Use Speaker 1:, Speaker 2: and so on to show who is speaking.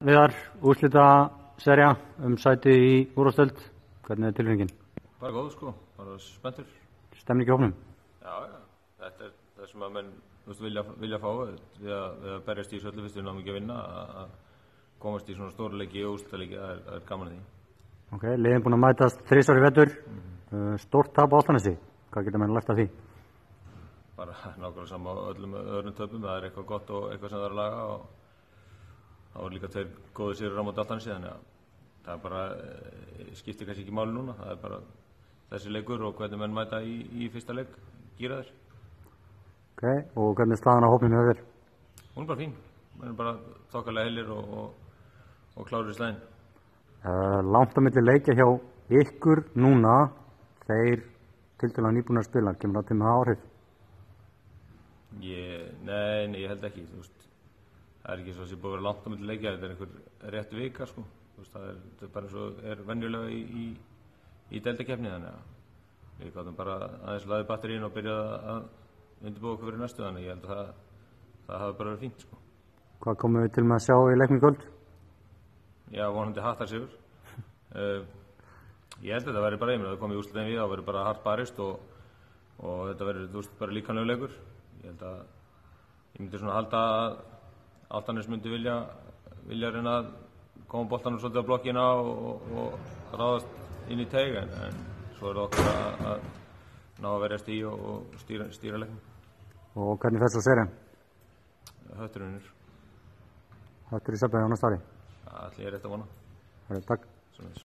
Speaker 1: Viðar, úrslitaserja sæti í úrvalsdeild. Hvernig tilfinningin?
Speaker 2: Bara góð sko, bara spenntur.
Speaker 1: Stemning í hópnum?
Speaker 2: Já, þetta það sem að menn vilja fá við að berjast í þessu öllu fyrst við náum ekki að vinna, að komast í svona stórleiki og úrslitaleiki, það er gaman að því.
Speaker 1: Ok, liðin búin að mætast 3 í vetur. Stórt tap á Álftanesi. Hvað geta menn lært af því?
Speaker 2: Bara nákvæmlega sama á öllum öðrum töpum, það er eitthvað gott og eitthvað sem það er að laga og það voru líka 2 góðir sigrar á móti Álftanesi, þannig að það er bara, skiptir kannski ekki máli núna, það er bara þessi leikur og hvernig menn mæta í fyrsta leik, gíra þér.
Speaker 1: Ok, og hvernig staðan á hópnum hefur?
Speaker 2: Hún er bara fín, menn er bara þokkalega heilir og klárir í slæðin.
Speaker 1: Langt á milli leikja hjá ykkur núna, þeir tiltölulega nýbúnir að spila, kemur það til með áhrif?
Speaker 2: Nei, ég held ekki, þú veist, það er ekki svo að það sé búið að vera langt á milli leikja, þetta er einhver rétt vika sko, þú veist, það er bara eins og er venjulega í deildakeppni, þannig að við gátum bara aðeins laðið batterín og byrjað að undirbúa okkur fyrir næstu, þannig ég held að það hafi bara verið fínt sko. Hvað
Speaker 1: komum við til með að sjá í leiknum í kvöld?
Speaker 2: Já, vonandi hattarsigur. Ég held að þetta verður bara það komið í úrslitin við, það verður bara hart barist og þetta verður, þú veist, bara líkamlegur leikur. Ég myndi svona halda að Álftanes myndi vilja reyna að koma boltanum svolítið á blokkina og ráðast inn í teig, en svo er það okkur að ná að verjast í og stýra leiknum.
Speaker 1: Og hvernig fer svo serien?
Speaker 2: Höttur unnur.
Speaker 1: Höttur í Söfnum á næsta ári?
Speaker 2: Það ætla ég rétt að vona.
Speaker 1: Takk.